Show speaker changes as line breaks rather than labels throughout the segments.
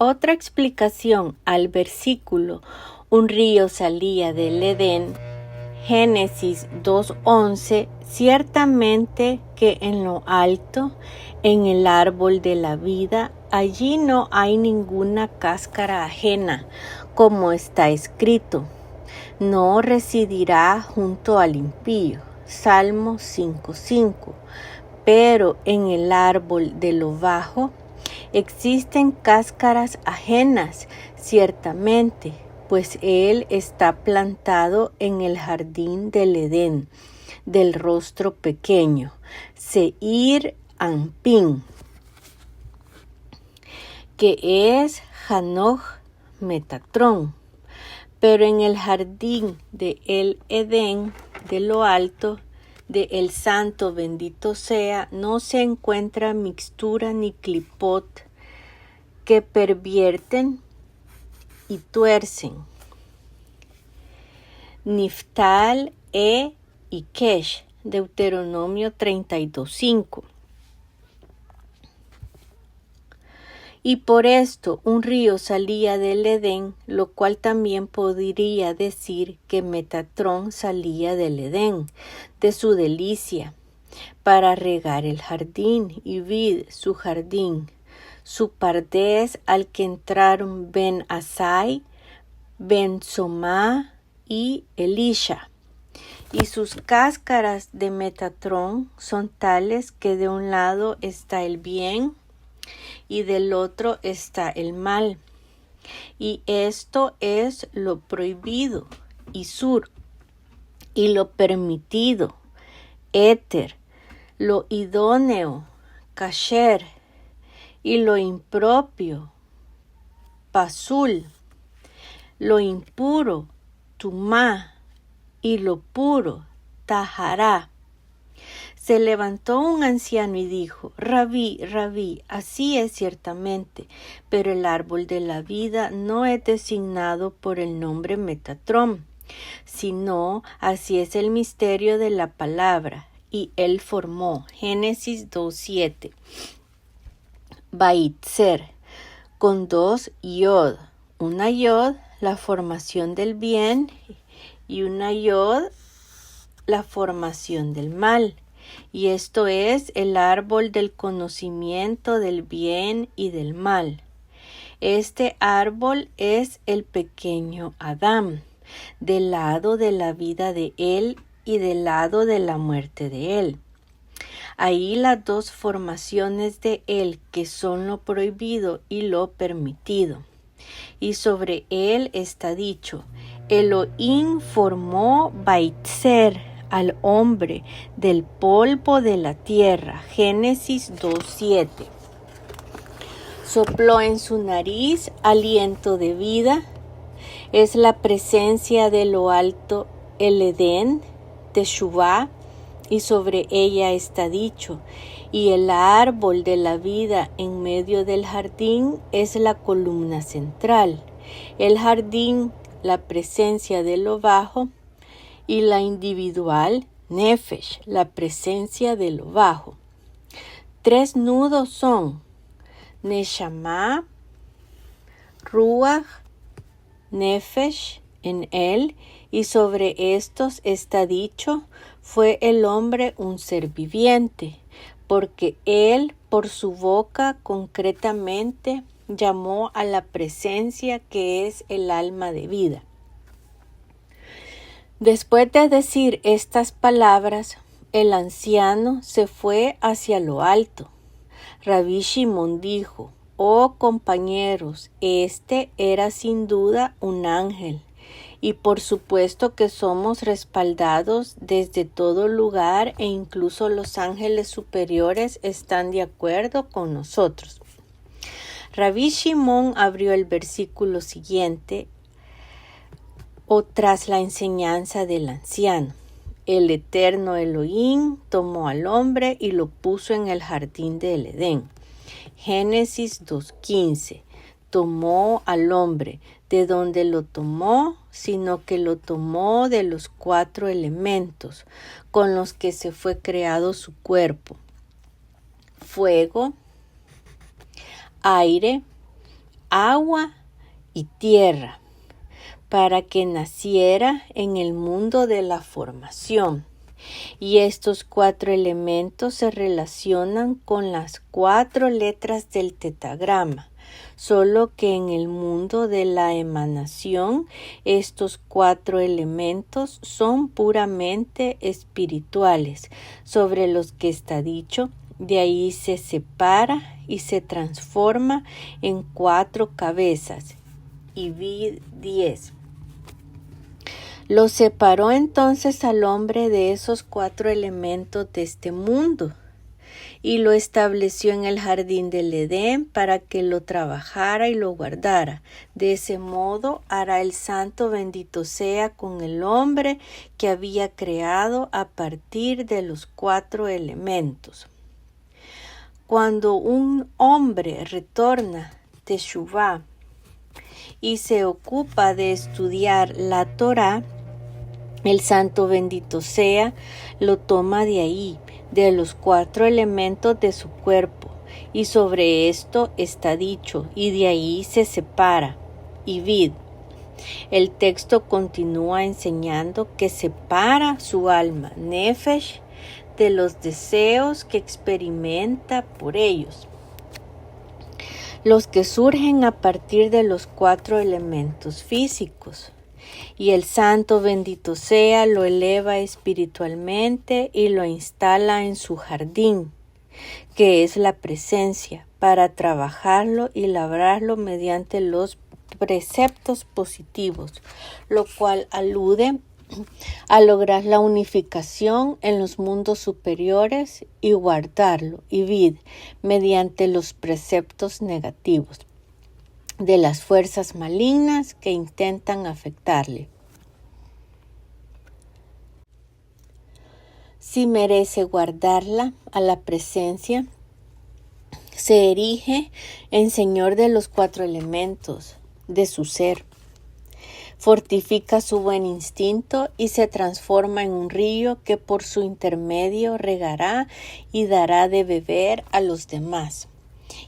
Otra explicación al versículo un río salía del Edén, Génesis 2:11, ciertamente que en lo alto, en el árbol de la vida, allí no hay ninguna cáscara ajena, como está escrito, no residirá junto al impío. Salmo 5:5. Pero en el árbol de lo bajo existen cáscaras ajenas, ciertamente, pues él está plantado en el jardín del Edén, del rostro pequeño, Seir Anpin, que es Hanoch Metatrón. Pero en el jardín de el Edén, de lo alto, de el santo bendito sea, no se encuentra mixtura ni clipot que pervierten y tuercen. Niftal y Kesh, Deuteronomio 32:5. Y por esto un río salía del Edén, lo cual también podría decir que Metatrón salía del Edén, de su delicia, para regar el jardín y vid su jardín. Su pardés al que entraron Ben Asai, Ben Somá y Elisha. Y sus cáscaras de Metatrón son tales que de un lado está el bien y del otro está el mal. Y esto es lo prohibido, Isur, y lo permitido, Éter, lo idóneo, Kasher, y lo impropio, Pasul, lo impuro, Tumá, y lo puro, Tahará. Se levantó un anciano y dijo, Rabí, Rabí, así es ciertamente, pero el árbol de la vida no es designado por el nombre Metatrón, sino así es el misterio de la palabra, y él formó, Génesis 2:7, Baitzer, con 2 yod, una yod, la formación del bien, y una yod, la formación del mal. Y esto es el árbol del conocimiento del bien y del mal. Este árbol es el pequeño Adán, del lado de la vida de él y del lado de la muerte de él. Ahí las dos formaciones de él, que son lo prohibido y lo permitido. Y sobre él está dicho, Elohim formó Baitzer, al hombre del polvo de la tierra. Génesis 2:7. Sopló en su nariz aliento de vida. Es la presencia de lo alto, el Edén, Teshuvá, y sobre ella está dicho. Y el árbol de la vida en medio del jardín es la columna central. El jardín, la presencia de lo bajo, y la individual, Nefesh, la presencia de lo bajo. 3 nudos son Neshama, Ruach, Nefesh en él, y sobre estos está dicho, fue el hombre un ser viviente, porque él por su boca concretamente llamó a la presencia que es el alma de vida. Después de decir estas palabras, el anciano se fue hacia lo alto. Rabí Shimon dijo, oh compañeros, este era sin duda un ángel, y por supuesto que somos respaldados desde todo lugar e incluso los ángeles superiores están de acuerdo con nosotros. Rabí Shimon abrió el versículo siguiente, o tras la enseñanza del anciano. El eterno Elohim tomó al hombre y lo puso en el jardín del Edén. Génesis 2:15. Tomó al hombre, de donde lo tomó, sino que lo tomó de los 4 elementos con los que se fue creado su cuerpo: fuego, aire, agua y tierra, para que naciera en el mundo de la formación. Y estos 4 elementos se relacionan con las 4 letras del tetragrama, solo que en el mundo de la emanación estos 4 elementos son puramente espirituales, sobre los que está dicho: de ahí se separa y se transforma en 4 cabezas. Y vi 10. Lo separó entonces al hombre de esos 4 elementos de este mundo y lo estableció en el jardín del Edén para que lo trabajara y lo guardara. De ese modo hará el santo bendito sea con el hombre que había creado a partir de los 4 elementos. Cuando un hombre retorna Teshuvá y se ocupa de estudiar la Torá, el santo bendito sea lo toma de ahí, de los 4 elementos de su cuerpo, y sobre esto está dicho: y de ahí se separa. Y vid. El texto continúa enseñando que separa su alma, nefesh, de los deseos que experimenta por ellos, los que surgen a partir de los 4 elementos físicos. Y el santo bendito sea lo eleva espiritualmente y lo instala en su jardín, que es la presencia, para trabajarlo y labrarlo mediante los preceptos positivos, lo cual alude a lograr la unificación en los mundos superiores y guardarlo, y vid, mediante los preceptos negativos de las fuerzas malignas que intentan afectarle. Si merece guardarla a la presencia, se erige en Señor de los 4 elementos de su ser, fortifica su buen instinto y se transforma en un río que por su intermedio regará y dará de beber a los demás.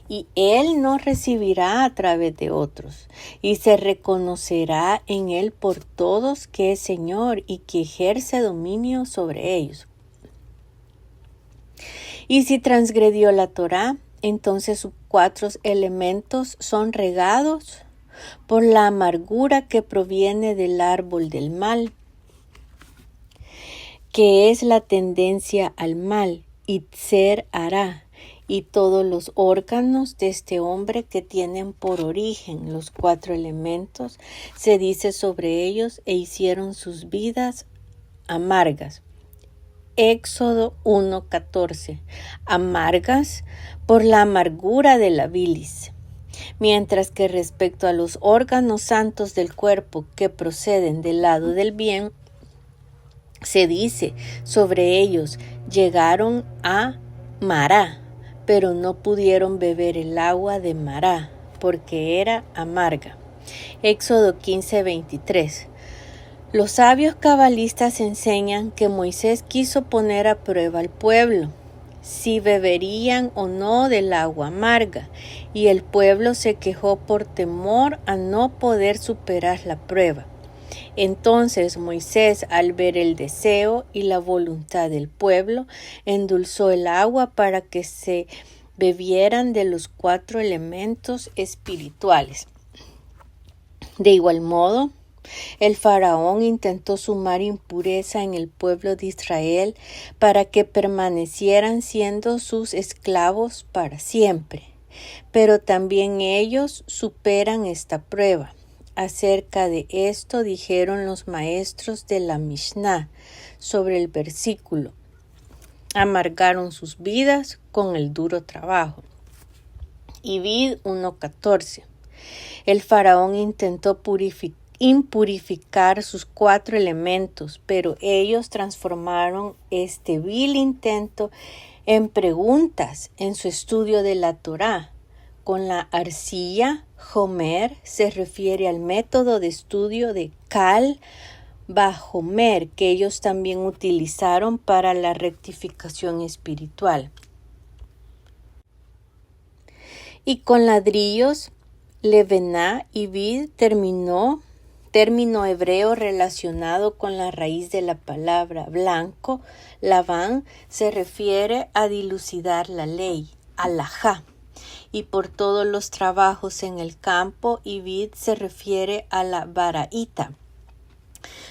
Y él no recibirá a través de otros, y se reconocerá en él por todos que es Señor y que ejerce dominio sobre ellos. Y si transgredió la Torá, entonces sus 4 elementos son regados por la amargura que proviene del árbol del mal, que es la tendencia al mal, Itzer hará, y todos los órganos de este hombre que tienen por origen los 4 elementos, se dice sobre ellos: e hicieron sus vidas amargas. Éxodo 1:14. Amargas por la amargura de la bilis. Mientras que respecto a los órganos santos del cuerpo que proceden del lado del bien, se dice sobre ellos: llegaron a Mará, pero no pudieron beber el agua de Mará, porque era amarga. Éxodo 15:23. Los sabios cabalistas enseñan que Moisés quiso poner a prueba al pueblo, si beberían o no del agua amarga, y el pueblo se quejó por temor a no poder superar la prueba. Entonces Moisés, al ver el deseo y la voluntad del pueblo, endulzó el agua para que se bebieran de los 4 elementos espirituales. De igual modo, el faraón intentó sumar impureza en el pueblo de Israel para que permanecieran siendo sus esclavos para siempre. Pero también ellos superan esta prueba. Acerca de esto dijeron los maestros de la Mishnah sobre el versículo: amargaron sus vidas con el duro trabajo. Y vid 1:14. El faraón intentó impurificar sus 4 elementos, pero ellos transformaron este vil intento en preguntas en su estudio de la Torá. Con la arcilla, Homer se refiere al método de estudio de Kal Vajomer que ellos también utilizaron para la rectificación espiritual. Y con ladrillos, Levená y vid término hebreo relacionado con la raíz de la palabra blanco. Labán se refiere a dilucidar la ley, alajá, y por todos los trabajos en el campo, y vid se refiere a la baraíta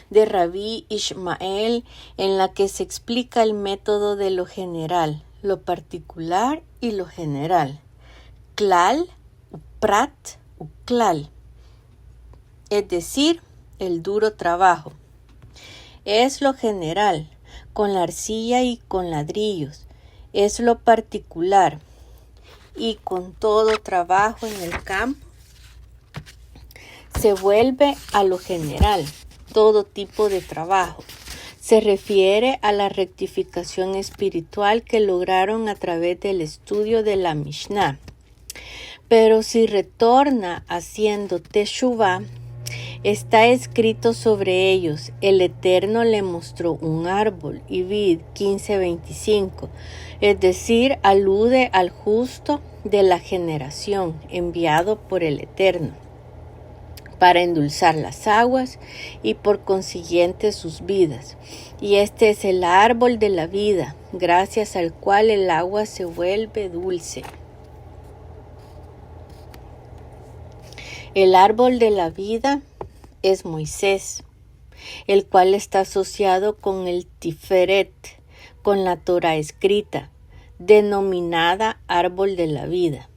de Rabí Ishmael, en la que se explica el método de lo general, lo particular y lo general. Klal, prat, uklal, es decir, el duro trabajo. Es lo general, con la arcilla y con ladrillos. Es lo particular, y con todo trabajo en el campo se vuelve a lo general, todo tipo de trabajo. Se refiere a la rectificación espiritual que lograron a través del estudio de la Mishnah. Pero si retorna haciendo teshuvá, está escrito sobre ellos: el Eterno le mostró un árbol, y vid 15:25, es decir, alude al justo de la generación enviado por el Eterno para endulzar las aguas y por consiguiente sus vidas. Y este es el árbol de la vida, gracias al cual el agua se vuelve dulce. El árbol de la vida es Moisés, el cual está asociado con el Tiferet, con la Torah escrita, denominada árbol de la vida.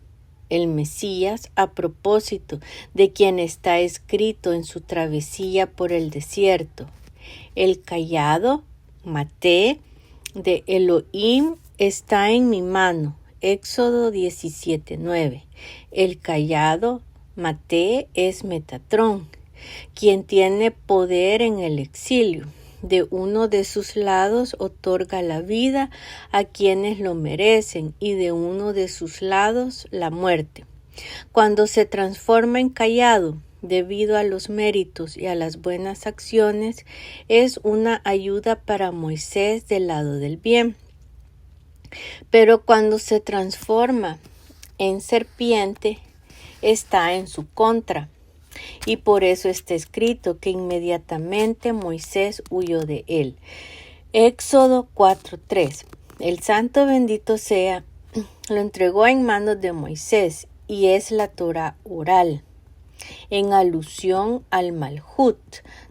El Mesías, a propósito de quien está escrito en su travesía por el desierto. El cayado, maté, de Elohim está en mi mano. Éxodo 17:9. El cayado, maté, es Metatrón, quien tiene poder en el exilio. De uno de sus lados otorga la vida a quienes lo merecen, y de uno de sus lados la muerte. Cuando se transforma en cayado, debido a los méritos y a las buenas acciones, es una ayuda para Moisés del lado del bien. Pero cuando se transforma en serpiente, está en su contra. Y por eso está escrito que inmediatamente Moisés huyó de él. Éxodo 4:3. El santo bendito sea, lo entregó en manos de Moisés, y es la Torah oral, en alusión al Malhut,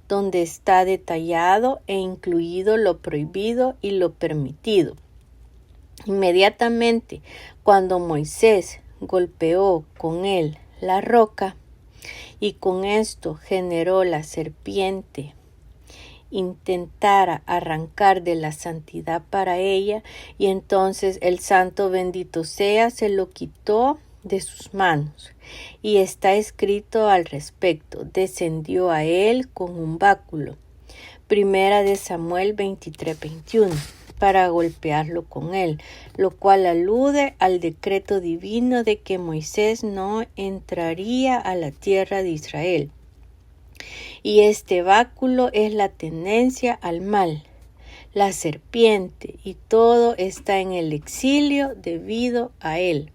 donde está detallado e incluido lo prohibido y lo permitido. Inmediatamente, cuando Moisés golpeó con él la roca, y con esto generó la serpiente, intentara arrancar de la santidad para ella, y entonces el santo bendito sea se lo quitó de sus manos. Y está escrito al respecto: descendió a él con un báculo. Primera de Samuel 23:21. Para golpearlo con él, lo cual alude al decreto divino de que Moisés no entraría a la tierra de Israel. Y este báculo es la tendencia al mal, la serpiente, y todo está en el exilio debido a él.